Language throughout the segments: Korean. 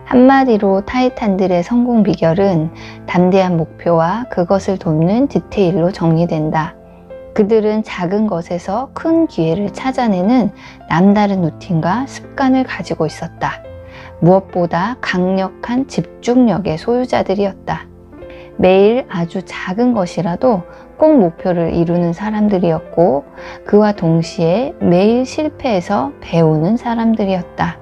한마디로 타이탄들의 성공 비결은 담대한 목표와 그것을 돕는 디테일로 정리된다. 그들은 작은 것에서 큰 기회를 찾아내는 남다른 루틴과 습관을 가지고 있었다. 무엇보다 강력한 집중력의 소유자들이었다. 매일 아주 작은 것이라도 꼭 목표를 이루는 사람들이었고, 그와 동시에 매일 실패해서 배우는 사람들이었다.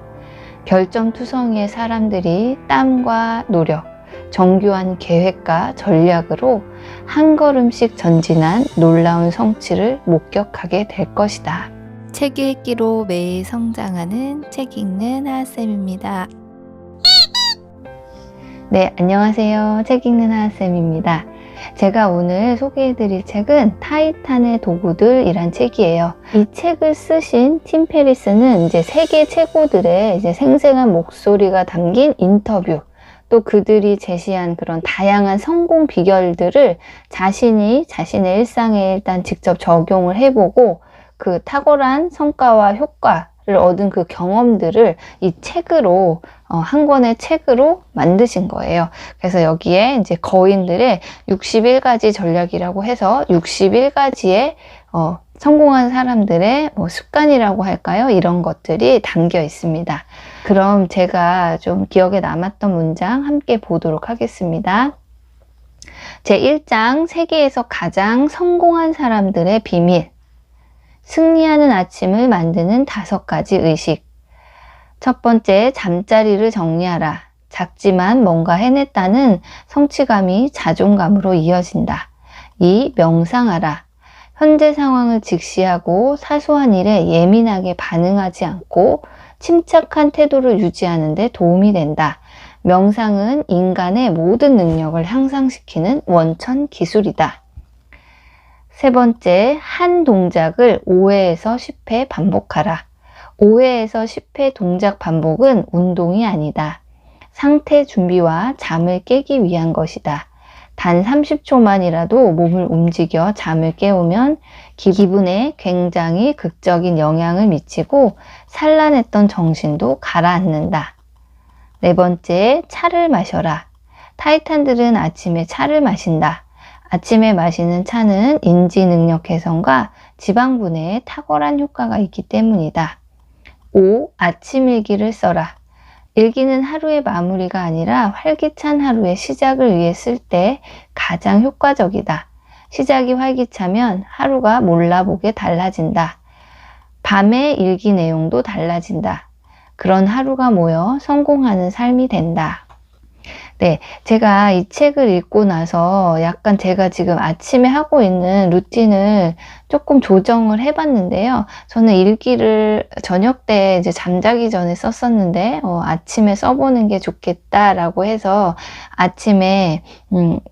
결점투성이의 사람들이 땀과 노력, 정교한 계획과 전략으로 한 걸음씩 전진한 놀라운 성취를 목격하게 될 것이다. 책 읽기로 매일 성장하는 책 읽는 하하쌤입니다. 네, 안녕하세요. 책 읽는 하하쌤입니다. 제가 오늘 소개해드릴 책은 타이탄의 도구들이란 책이에요. 이 책을 쓰신 팀 페리스는 이제 세계 최고들의 이제 생생한 목소리가 담긴 인터뷰, 또 그들이 제시한 그런 다양한 성공 비결들을 자신이 자신의 일상에 일단 직접 적용을 해보고 그 탁월한 성과와 효과를 얻은 그 경험들을 이 책으로 한 권의 책으로 만드신 거예요. 그래서 여기에 이제 거인들의 61가지 전략이라고 해서 61가지의 성공한 사람들의 습관이라고 할까요? 이런 것들이 담겨 있습니다. 그럼 제가 좀 기억에 남았던 문장 함께 보도록 하겠습니다. 제1장, 세계에서 가장 성공한 사람들의 비밀. 승리하는 아침을 만드는 5가지 의식. 첫 번째, 잠자리를 정리하라. 작지만 뭔가 해냈다는 성취감이 자존감으로 이어진다. 2. 명상하라. 현재 상황을 직시하고 사소한 일에 예민하게 반응하지 않고 침착한 태도를 유지하는 데 도움이 된다. 명상은 인간의 모든 능력을 향상시키는 원천 기술이다. 세 번째, 한 동작을 5회에서 10회 반복하라. 5회에서 10회 동작 반복은 운동이 아니다. 상태 준비와 잠을 깨기 위한 것이다. 단 30초만이라도 몸을 움직여 잠을 깨우면 기분에 굉장히 극적인 영향을 미치고 산란했던 정신도 가라앉는다. 네 번째, 차를 마셔라. 타이탄들은 아침에 차를 마신다. 아침에 마시는 차는 인지 능력 개선과 지방 분해에 탁월한 효과가 있기 때문이다. 5. 아침 일기를 써라. 일기는 하루의 마무리가 아니라 활기찬 하루의 시작을 위해 쓸 때 가장 효과적이다. 시작이 활기차면 하루가 몰라보게 달라진다. 밤의 일기 내용도 달라진다. 그런 하루가 모여 성공하는 삶이 된다. 네, 제가 이 책을 읽고 나서 약간 제가 지금 아침에 하고 있는 루틴을 조금 조정을 해봤는데요. 저는 일기를 저녁 때 이제 잠자기 전에 썼었는데 아침에 써보는 게 좋겠다라고 해서 아침에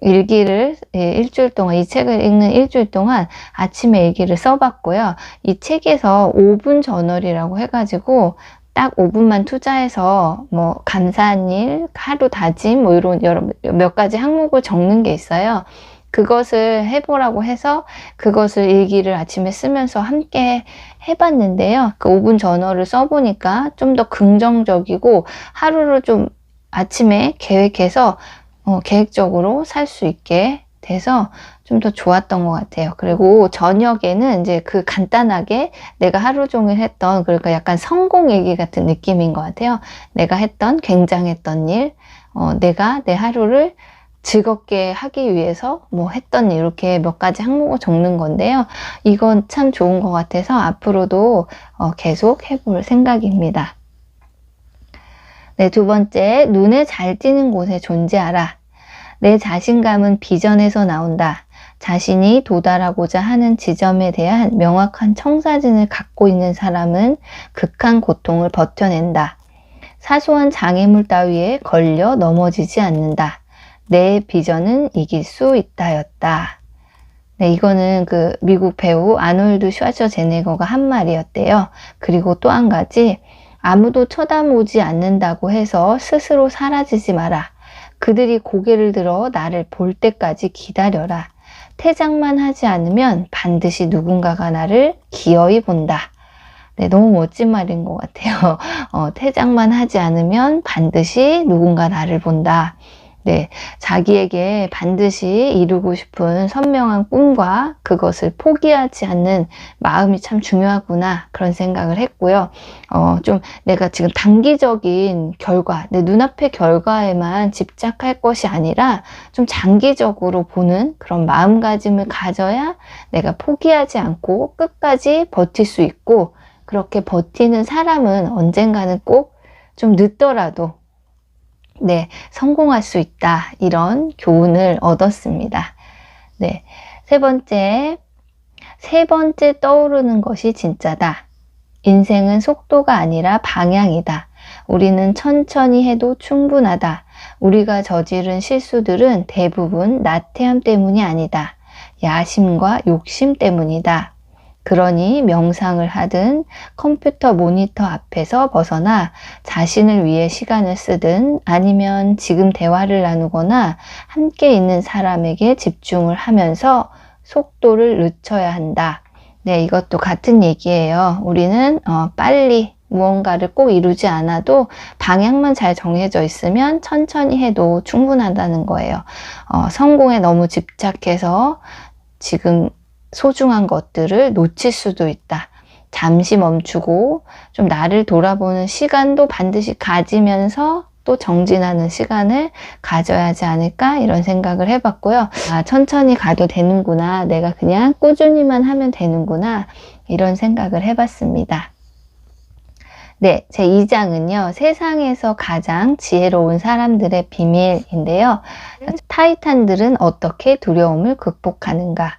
일기를 일주일 동안, 이 책을 읽는 일주일 동안 아침에 일기를 써봤고요. 이 책에서 5분 저널이라고 해가지고 딱 5분만 투자해서 감사한 일, 하루 다짐 이런 몇 가지 항목을 적는 게 있어요. 그것을 해보라고 해서 그것을 일기를 아침에 쓰면서 함께 해봤는데요. 그 5분 저널을 써보니까 좀 더 긍정적이고 하루를 좀 아침에 계획해서 계획적으로 살 수 있게 돼서 좀 더 좋았던 것 같아요. 그리고 저녁에는 이제 그 간단하게 내가 하루 종일 했던, 그러니까 약간 성공 얘기 같은 느낌인 것 같아요. 내가 했던 굉장했던 일, 내가 내 하루를 즐겁게 하기 위해서 했던 일, 이렇게 몇 가지 항목을 적는 건데요. 이건 참 좋은 것 같아서 앞으로도 계속 해볼 생각입니다. 네, 두 번째, 눈에 잘 띄는 곳에 존재하라. 내 자신감은 비전에서 나온다. 자신이 도달하고자 하는 지점에 대한 명확한 청사진을 갖고 있는 사람은 극한 고통을 버텨낸다. 사소한 장애물 따위에 걸려 넘어지지 않는다. 내 비전은 이길 수 있다였다. 네, 이거는 그 미국 배우 아놀드 슈와처제네거가 한 말이었대요. 그리고 또 한 가지, 아무도 쳐다보지 않는다고 해서 스스로 사라지지 마라. 그들이 고개를 들어 나를 볼 때까지 기다려라. 퇴장만 하지 않으면 반드시 누군가가 나를 기어이 본다. 네, 너무 멋진 말인 것 같아요. 퇴장만 하지 않으면 반드시 누군가 나를 본다. 네, 자기에게 반드시 이루고 싶은 선명한 꿈과 그것을 포기하지 않는 마음이 참 중요하구나 그런 생각을 했고요. 좀 내가 지금 단기적인 결과, 내 눈앞의 결과에만 집착할 것이 아니라 좀 장기적으로 보는 그런 마음가짐을 가져야 내가 포기하지 않고 끝까지 버틸 수 있고, 그렇게 버티는 사람은 언젠가는 꼭 좀 늦더라도 네, 성공할 수 있다. 이런 교훈을 얻었습니다. 네, 세 번째 떠오르는 것이 진짜다. 인생은 속도가 아니라 방향이다. 우리는 천천히 해도 충분하다. 우리가 저지른 실수들은 대부분 나태함 때문이 아니다. 야심과 욕심 때문이다. 그러니 명상을 하든 컴퓨터 모니터 앞에서 벗어나 자신을 위해 시간을 쓰든 아니면 지금 대화를 나누거나 함께 있는 사람에게 집중을 하면서 속도를 늦춰야 한다. 네, 이것도 같은 얘기예요. 우리는 빨리 무언가를 꼭 이루지 않아도 방향만 잘 정해져 있으면 천천히 해도 충분하다는 거예요. 성공에 너무 집착해서 지금 소중한 것들을 놓칠 수도 있다. 잠시 멈추고 좀 나를 돌아보는 시간도 반드시 가지면서 또 정진하는 시간을 가져야 하지 않을까 이런 생각을 해봤고요. 천천히 가도 되는구나. 내가 그냥 꾸준히만 하면 되는구나. 이런 생각을 해봤습니다. 네, 제 2장은요. 세상에서 가장 지혜로운 사람들의 비밀인데요. 타이탄들은 어떻게 두려움을 극복하는가?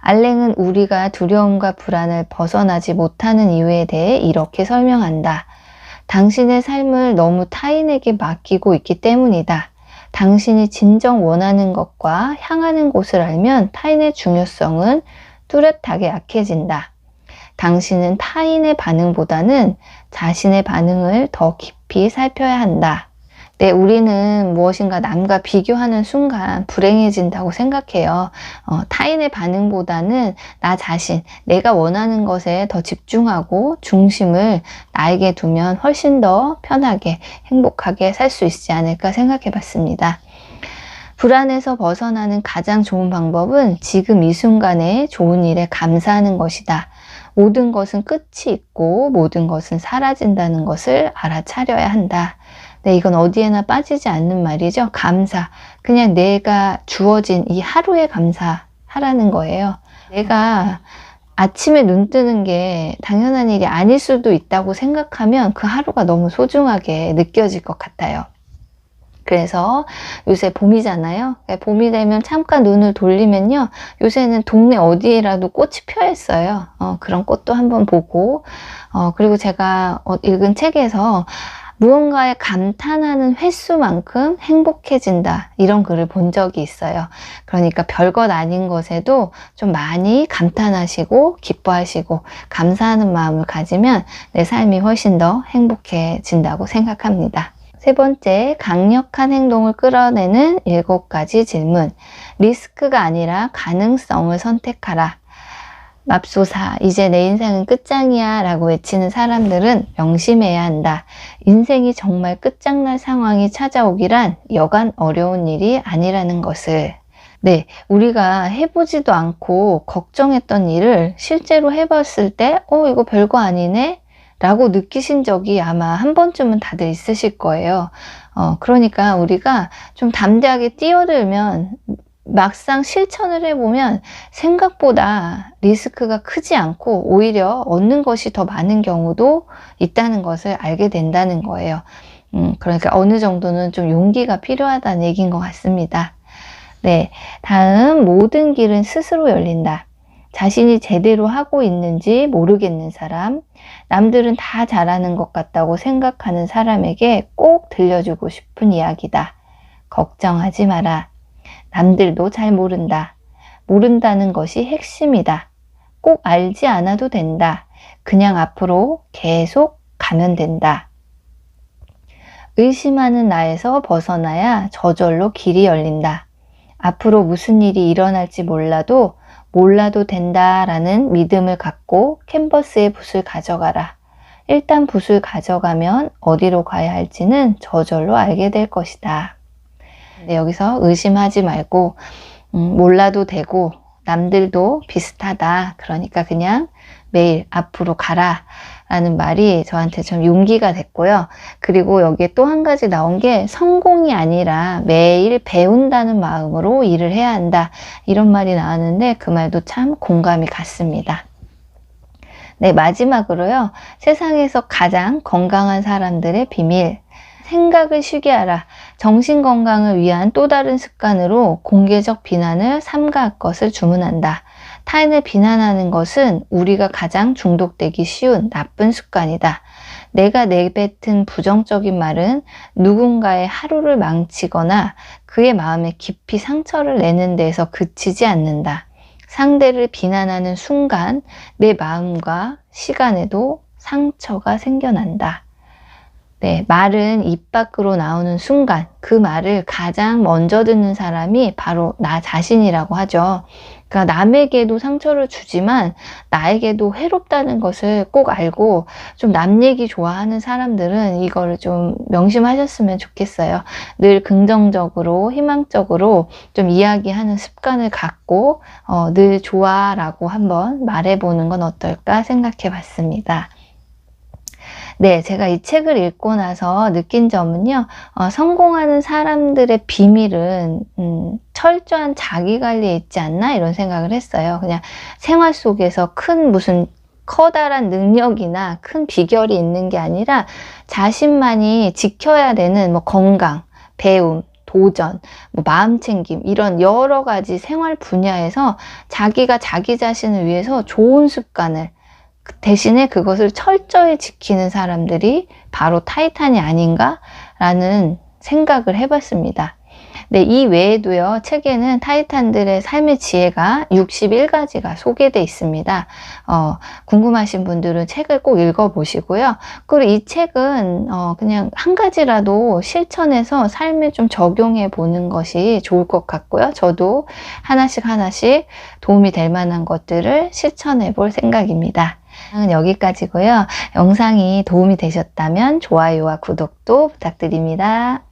알랭은 우리가 두려움과 불안을 벗어나지 못하는 이유에 대해 이렇게 설명한다. 당신의 삶을 너무 타인에게 맡기고 있기 때문이다. 당신이 진정 원하는 것과 향하는 곳을 알면 타인의 중요성은 뚜렷하게 약해진다. 당신은 타인의 반응보다는 자신의 반응을 더 깊이 살펴야 한다. 네, 우리는 무엇인가 남과 비교하는 순간 불행해진다고 생각해요. 타인의 반응보다는 나 자신, 내가 원하는 것에 더 집중하고 중심을 나에게 두면 훨씬 더 편하게 행복하게 살 수 있지 않을까 생각해 봤습니다. 불안에서 벗어나는 가장 좋은 방법은 지금 이 순간에 좋은 일에 감사하는 것이다. 모든 것은 끝이 있고 모든 것은 사라진다는 것을 알아차려야 한다. 네, 이건 어디에나 빠지지 않는 말이죠. 감사. 그냥 내가 주어진 이 하루에 감사하라는 거예요. 내가 아침에 눈 뜨는 게 당연한 일이 아닐 수도 있다고 생각하면 그 하루가 너무 소중하게 느껴질 것 같아요. 그래서 요새 봄이잖아요. 봄이 되면 잠깐 눈을 돌리면요. 요새는 동네 어디에라도 꽃이 펴 있어요. 그런 꽃도 한번 보고, 그리고 제가 읽은 책에서 무언가에 감탄하는 횟수만큼 행복해진다. 이런 글을 본 적이 있어요. 그러니까 별것 아닌 것에도 좀 많이 감탄하시고 기뻐하시고 감사하는 마음을 가지면 내 삶이 훨씬 더 행복해진다고 생각합니다. 세 번째, 강력한 행동을 끌어내는 7가지 질문. 리스크가 아니라 가능성을 선택하라. 맙소사, 이제 내 인생은 끝장이야 라고 외치는 사람들은 명심해야 한다. 인생이 정말 끝장날 상황이 찾아오기란 여간 어려운 일이 아니라는 것을. 네, 우리가 해보지도 않고 걱정했던 일을 실제로 해봤을 때 이거 별거 아니네? 라고 느끼신 적이 아마 한 번쯤은 다들 있으실 거예요. 그러니까 우리가 좀 담대하게 뛰어들면 막상 실천을 해보면 생각보다 리스크가 크지 않고 오히려 얻는 것이 더 많은 경우도 있다는 것을 알게 된다는 거예요. 그러니까 어느 정도는 좀 용기가 필요하다는 얘기인 것 같습니다. 네, 다음, 모든 길은 스스로 열린다. 자신이 제대로 하고 있는지 모르겠는 사람, 남들은 다 잘하는 것 같다고 생각하는 사람에게 꼭 들려주고 싶은 이야기다. 걱정하지 마라. 남들도 잘 모른다. 모른다는 것이 핵심이다. 꼭 알지 않아도 된다. 그냥 앞으로 계속 가면 된다. 의심하는 나에서 벗어나야 저절로 길이 열린다. 앞으로 무슨 일이 일어날지 몰라도 된다라는 믿음을 갖고 캔버스에 붓을 가져가라. 일단 붓을 가져가면 어디로 가야 할지는 저절로 알게 될 것이다. 근데 여기서 의심하지 말고 몰라도 되고 남들도 비슷하다. 그러니까 그냥 매일 앞으로 가라 라는 말이 저한테 좀 용기가 됐고요. 그리고 여기에 또 한 가지 나온 게 성공이 아니라 매일 배운다는 마음으로 일을 해야 한다. 이런 말이 나왔는데 그 말도 참 공감이 갔습니다. 네, 마지막으로요. 세상에서 가장 건강한 사람들의 비밀. 생각을 쉬게 하라. 정신건강을 위한 또 다른 습관으로 공개적 비난을 삼가할 것을 주문한다. 타인을 비난하는 것은 우리가 가장 중독되기 쉬운 나쁜 습관이다. 내가 내뱉은 부정적인 말은 누군가의 하루를 망치거나 그의 마음에 깊이 상처를 내는 데서 그치지 않는다. 상대를 비난하는 순간 내 마음과 시간에도 상처가 생겨난다. 네, 말은 입 밖으로 나오는 순간 그 말을 가장 먼저 듣는 사람이 바로 나 자신이라고 하죠. 그러니까 남에게도 상처를 주지만 나에게도 해롭다는 것을 꼭 알고 좀 남 얘기 좋아하는 사람들은 이거를 좀 명심하셨으면 좋겠어요. 늘 긍정적으로 희망적으로 좀 이야기하는 습관을 갖고 늘 좋아라고 한번 말해보는 건 어떨까 생각해 봤습니다. 네, 제가 이 책을 읽고 나서 느낀 점은요, 성공하는 사람들의 비밀은, 철저한 자기 관리에 있지 않나? 이런 생각을 했어요. 그냥 생활 속에서 큰 무슨 커다란 능력이나 큰 비결이 있는 게 아니라 자신만이 지켜야 되는 뭐 건강, 배움, 도전, 뭐 마음챙김 이런 여러 가지 생활 분야에서 자기가 자기 자신을 위해서 좋은 습관을 대신에 그것을 철저히 지키는 사람들이 바로 타이탄이 아닌가라는 생각을 해봤습니다. 네, 이 외에도요, 책에는 타이탄들의 삶의 지혜가 61가지가 소개되어 있습니다. 궁금하신 분들은 책을 꼭 읽어보시고요. 그리고 이 책은 그냥 한 가지라도 실천해서 삶에 좀 적용해 보는 것이 좋을 것 같고요. 저도 하나씩 도움이 될 만한 것들을 실천해 볼 생각입니다. 영상은 여기까지고요. 영상이 도움이 되셨다면 좋아요와 구독도 부탁드립니다.